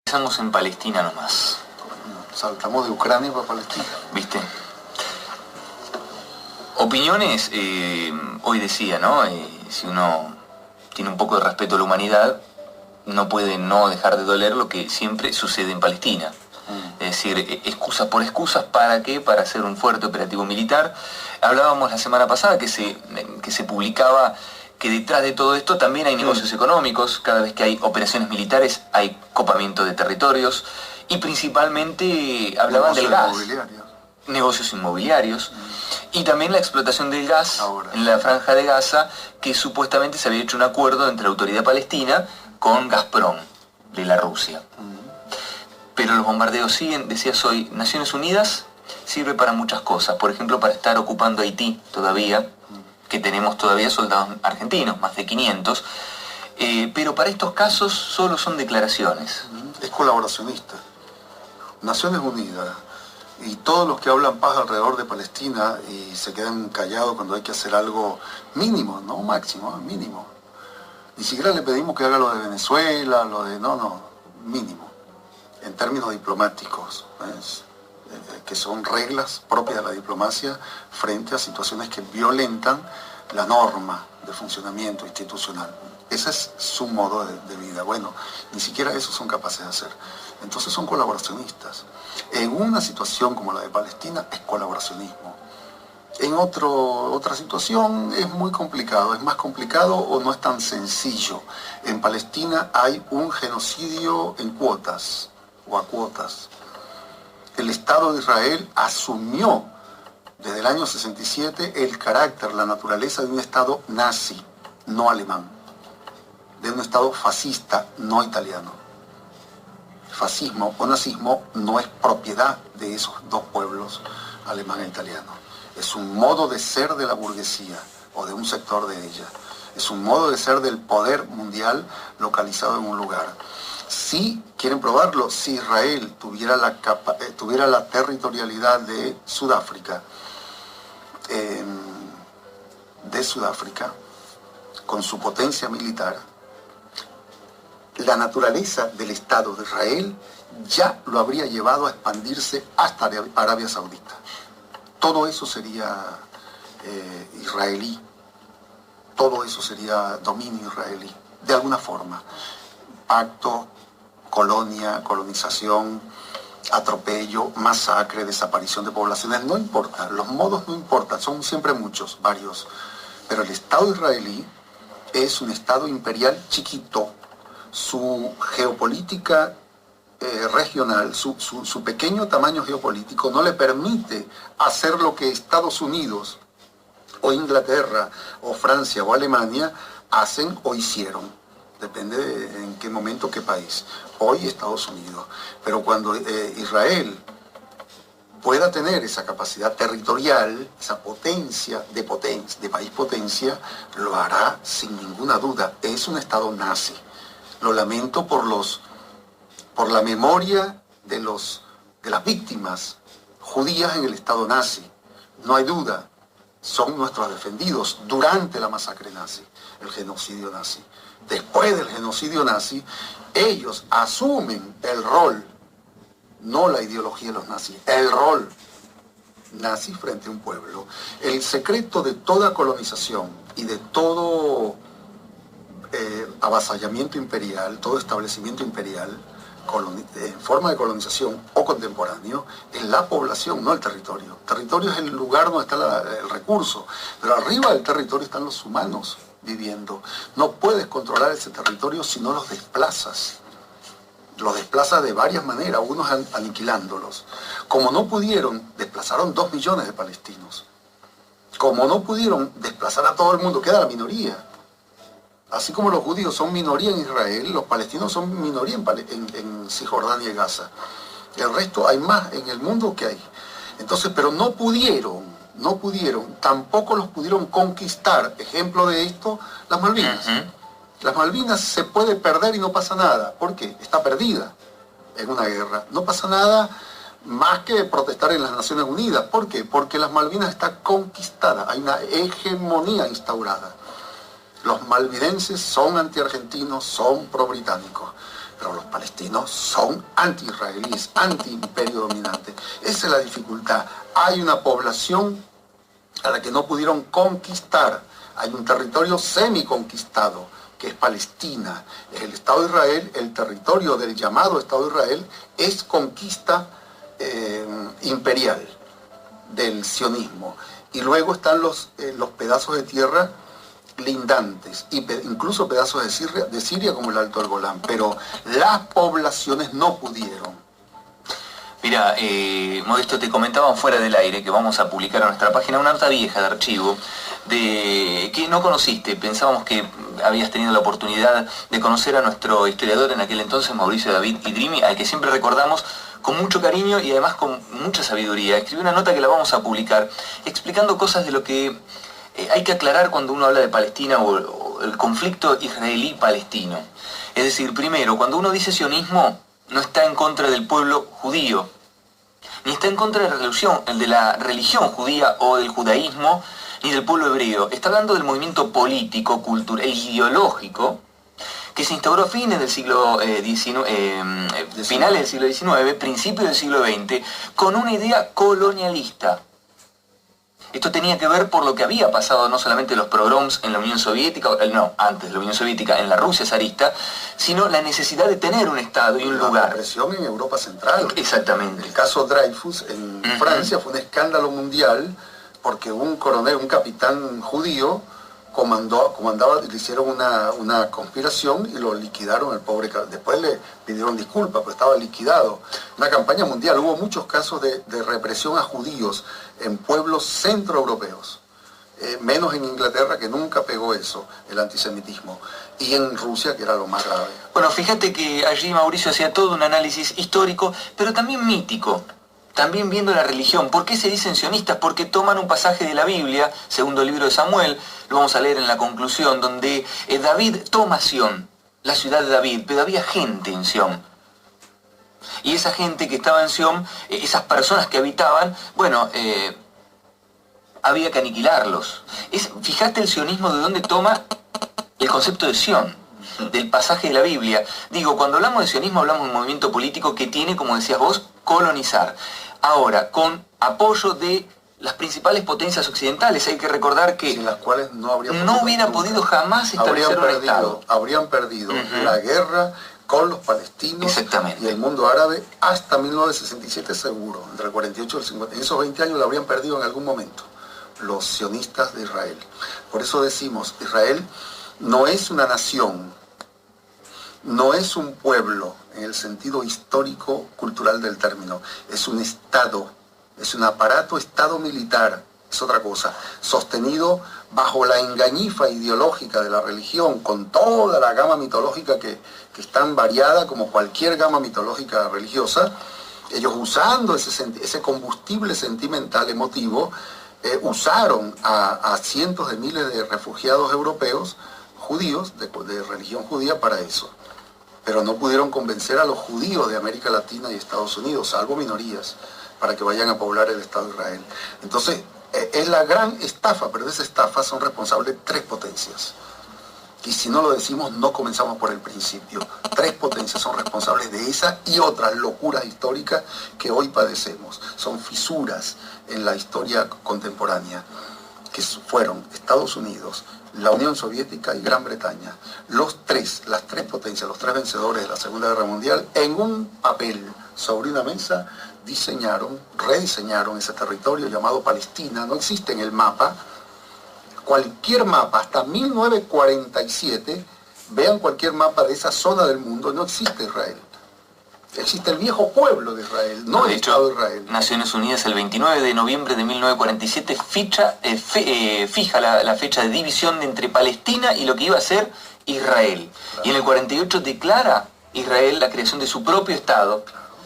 Empezamos en Palestina nomás. Saltamos de Ucrania para Palestina. ¿Viste? Opiniones, hoy decía, ¿no? Si uno tiene un poco de respeto a la humanidad, no puede no dejar de doler lo que siempre sucede en Palestina. Es decir, excusas por excusas, ¿para qué? Para hacer un fuerte operativo militar. Hablábamos la semana pasada que se publicaba que detrás de todo esto también hay negocios económicos. Cada vez que hay operaciones militares hay copamiento de territorios y principalmente hablaban del gas. Negocios inmobiliarios y también la explotación del gas en la franja de Gaza, que supuestamente se había hecho un acuerdo entre la autoridad palestina con Gazprom de la Rusia. Pero los bombardeos siguen. Decías hoy, Naciones Unidas sirve para muchas cosas, por ejemplo para estar ocupando Haití todavía, que tenemos todavía soldados argentinos, más de 500, pero para estos casos solo son declaraciones. Es colaboracionista. Naciones Unidas y todos los que hablan paz alrededor de Palestina y se quedan callados cuando hay que hacer algo mínimo, no máximo, mínimo. Ni siquiera le pedimos que haga lo de Venezuela, lo de... No, mínimo. En términos diplomáticos, que son reglas propias de la diplomacia frente a situaciones que violentan la norma de funcionamiento institucional. Ese es su modo de vida. Bueno, ni siquiera eso son capaces de hacer. Entonces son colaboracionistas. En una situación como la de Palestina es colaboracionismo. En otra situación es muy complicado, es más complicado o no es tan sencillo. En Palestina hay un genocidio en cuotas o a cuotas. El Estado de Israel asumió desde el año 67 el carácter, la naturaleza de un Estado nazi, no alemán, de un Estado fascista, no italiano. Fascismo o nazismo no es propiedad de esos dos pueblos, alemán e italiano. Es un modo de ser de la burguesía o de un sector de ella. Es un modo de ser del poder mundial localizado en un lugar. Si quieren probarlo, si Israel tuviera la territorialidad de Sudáfrica, con su potencia militar, la naturaleza del Estado de Israel ya lo habría llevado a expandirse hasta Arabia Saudita. Todo eso sería israelí, todo eso sería dominio israelí, de alguna forma. Pacto, colonia, colonización, atropello, masacre, desaparición de poblaciones, no importa, los modos no importan, son siempre muchos, varios. Pero el Estado israelí es un Estado imperial chiquito. Su geopolítica regional, su pequeño tamaño geopolítico no le permite hacer lo que Estados Unidos o Inglaterra o Francia o Alemania hacen o hicieron. Depende de en qué momento, qué país. Hoy Estados Unidos. Pero cuando Israel pueda tener esa capacidad territorial, esa potencia, de país potencia, lo hará sin ninguna duda. Es un Estado nazi. Lo lamento por la memoria de las víctimas judías en el Estado nazi. No hay duda. Son nuestros defendidos durante la masacre nazi, el genocidio nazi. Después del genocidio nazi, ellos asumen el rol, no la ideología de los nazis, el rol nazi frente a un pueblo. El secreto de toda colonización y de todo avasallamiento imperial, todo establecimiento imperial, en forma de colonización o contemporáneo, es la población, no el territorio. El territorio es el lugar donde está el recurso, pero arriba del territorio están los humanos viviendo. No puedes controlar ese territorio si no los desplazas. Los desplazas de varias maneras, unos aniquilándolos. Como no pudieron, desplazaron 2 millones de palestinos. Como no pudieron desplazar a todo el mundo, queda la minoría. Así como los judíos son minoría en Israel, los palestinos son minoría en Cisjordania y Gaza. El resto hay más en el mundo que hay. Entonces, pero no pudieron, tampoco los pudieron conquistar. Ejemplo de esto, las Malvinas. Las Malvinas se puede perder y no pasa nada. ¿Por qué? Está perdida en una guerra. No pasa nada más que protestar en las Naciones Unidas. ¿Por qué? Porque las Malvinas está conquistada. Hay una hegemonía instaurada. Los malvinenses son antiargentinos, son pro-británicos. pero los palestinos son anti-israelíes, anti-imperio dominante. Esa es la dificultad. Hay una población a la que no pudieron conquistar. Hay un territorio semiconquistado, que es Palestina. Es el Estado de Israel, el territorio del llamado Estado de Israel es conquista imperial del sionismo. Y luego están los pedazos de tierra lindantes, incluso pedazos de Siria como el Alto del Golán. Pero las poblaciones no pudieron. Mira, Modesto, te comentaban fuera del aire que vamos a publicar a nuestra página una nota vieja de archivo que no conociste. Pensábamos que habías tenido la oportunidad de conocer a nuestro historiador en aquel entonces, Mauricio David Idrimi, al que siempre recordamos con mucho cariño y además con mucha sabiduría. Escribió una nota que la vamos a publicar explicando cosas de lo que hay que aclarar cuando uno habla de Palestina o el conflicto israelí-palestino. Es decir, primero, cuando uno dice sionismo, no está en contra del pueblo judío, ni está en contra de la religión judía o del judaísmo, ni del pueblo hebreo. Está hablando del movimiento político, cultural e ideológico que se instauró a fines del siglo finales del siglo XIX, principios del siglo XX, con una idea colonialista. Esto tenía que ver por lo que había pasado no solamente los pogroms en la Unión Soviética, antes de la Unión Soviética, en la Rusia zarista, sino la necesidad de tener un Estado y un lugar. La represión en Europa Central. Exactamente. El caso Dreyfus en Francia fue un escándalo mundial porque un coronel, un capitán judío, comandaba, le hicieron una conspiración y lo liquidaron el pobre. Después le pidieron disculpas, pero estaba liquidado. Una campaña mundial. Hubo muchos casos de represión a judíos en pueblos centroeuropeos. Menos en Inglaterra, que nunca pegó eso, el antisemitismo. Y en Rusia, que era lo más grave. Bueno, fíjate que allí Mauricio hacía todo un análisis histórico, pero también mítico. También viendo la religión. ¿Por qué se dicen sionistas? Porque toman un pasaje de la Biblia, segundo libro de Samuel, lo vamos a leer en la conclusión, donde David toma Sión, la ciudad de David, pero había gente en Sión. Y esa gente que estaba en Sión, esas personas que habitaban, bueno, había que aniquilarlos. Fíjate el sionismo de dónde toma el concepto de Sión, del pasaje de la Biblia. Digo, cuando hablamos de sionismo hablamos de un movimiento político que tiene, como decías vos, colonizar. Ahora, con apoyo de las principales potencias occidentales, hay que recordar que sin las cuales no hubiera podido jamás establecer un Estado. Habrían perdido la guerra con los palestinos y el mundo árabe hasta 1967 seguro, entre el 48 y el 50. En esos 20 años lo habrían perdido en algún momento los sionistas de Israel. Por eso decimos, Israel no es una nación, no es un pueblo en el sentido histórico-cultural del término, es un Estado, es un aparato Estado militar, es otra cosa, sostenido bajo la engañifa ideológica de la religión, con toda la gama mitológica que es tan variada como cualquier gama mitológica religiosa. Ellos, usando ese combustible sentimental, emotivo, usaron a cientos de miles de refugiados europeos, judíos, de religión judía, para eso. Pero no pudieron convencer a los judíos de América Latina y Estados Unidos, salvo minorías, para que vayan a poblar el Estado de Israel. Entonces, es la gran estafa, pero de esa estafa son responsables tres potencias. Y si no lo decimos, no comenzamos por el principio. Tres potencias son responsables de esa y otras locuras históricas que hoy padecemos. Son fisuras en la historia contemporánea, que fueron Estados Unidos, la Unión Soviética y Gran Bretaña. Las tres potencias, los tres vencedores de la Segunda Guerra Mundial, en un papel sobre una mesa, rediseñaron ese territorio llamado Palestina. No existe en el mapa. Cualquier mapa, hasta 1947, vean cualquier mapa de esa zona del mundo, no existe Israel. Existe el viejo pueblo de Israel, no el Estado de Israel. Naciones Unidas el 29 de noviembre de 1947 fija la fecha de división entre Palestina y lo que iba a ser Israel. Claro. Y en el 48 declara Israel la creación de su propio Estado,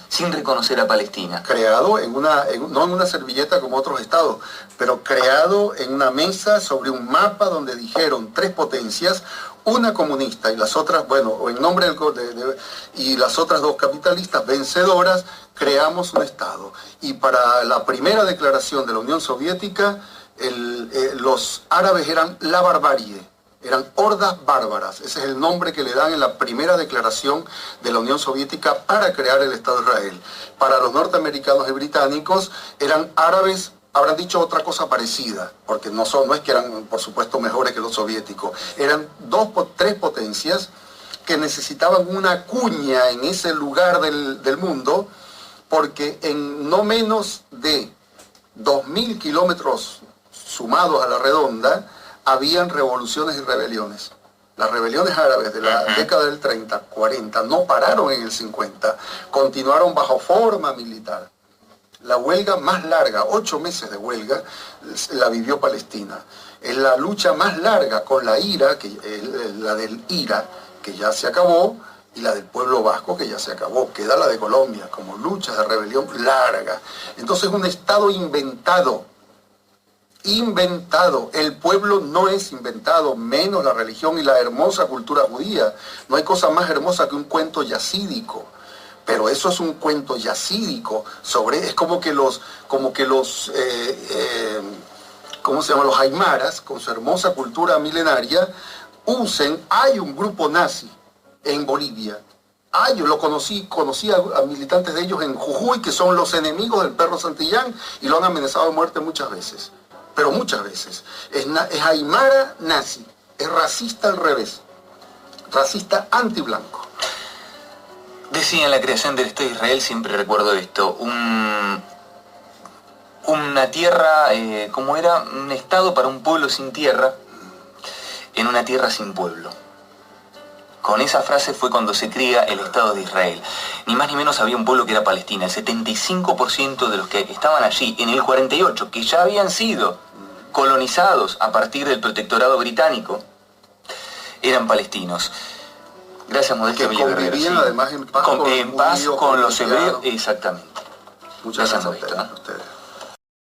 sin reconocer a Palestina. Creado no en una servilleta como otros estados, pero creado en una mesa sobre un mapa donde dijeron tres potencias, una comunista y las otras, bueno, en nombre y las otras dos capitalistas vencedoras, creamos un Estado. Y para la primera declaración de la Unión Soviética, los árabes eran la barbarie. Eran hordas bárbaras. Ese es el nombre que le dan en la primera declaración de la Unión Soviética para crear el Estado de Israel. Para los norteamericanos y británicos eran árabes, habrán dicho otra cosa parecida, porque no es que eran, por supuesto, mejores que los soviéticos. Eran tres potencias que necesitaban una cuña en ese lugar del mundo, porque en no menos de 2.000 kilómetros sumados a la redonda, habían revoluciones y rebeliones. Las rebeliones árabes de la década del 30, 40 no pararon en el 50, continuaron bajo forma militar. La huelga más larga, 8 meses de huelga, la vivió Palestina. Es la lucha más larga con la IRA, la del IRA, que ya se acabó, y la del pueblo vasco, que ya se acabó. Queda la de Colombia como lucha de rebelión larga. Entonces un Estado inventado. El pueblo no es inventado, menos la religión y la hermosa cultura judía. No hay cosa más hermosa que un cuento yacídico. Pero eso es un cuento yacídico es como que los ¿cómo se llama? Los aymaras, con su hermosa cultura milenaria, hay un grupo nazi en Bolivia. Yo lo conocí a militantes de ellos en Jujuy, que son los enemigos del perro Santillán, y lo han amenazado de muerte muchas veces. Pero muchas veces. Es aymara nazi, es racista al revés, racista anti-blanco. Decía en la creación del Estado de Israel, siempre recuerdo esto, una tierra, como era un Estado para un pueblo sin tierra, en una tierra sin pueblo. Con esa frase fue cuando se crea el Estado de Israel. Ni más ni menos había un pueblo que era Palestina. El 75% de los que estaban allí en el 48, que ya habían sido colonizados a partir del protectorado británico, eran palestinos. Gracias, Modesto. Que convivían además en paz con los hebreos, exactamente. Muchas gracias Modesto. a ustedes.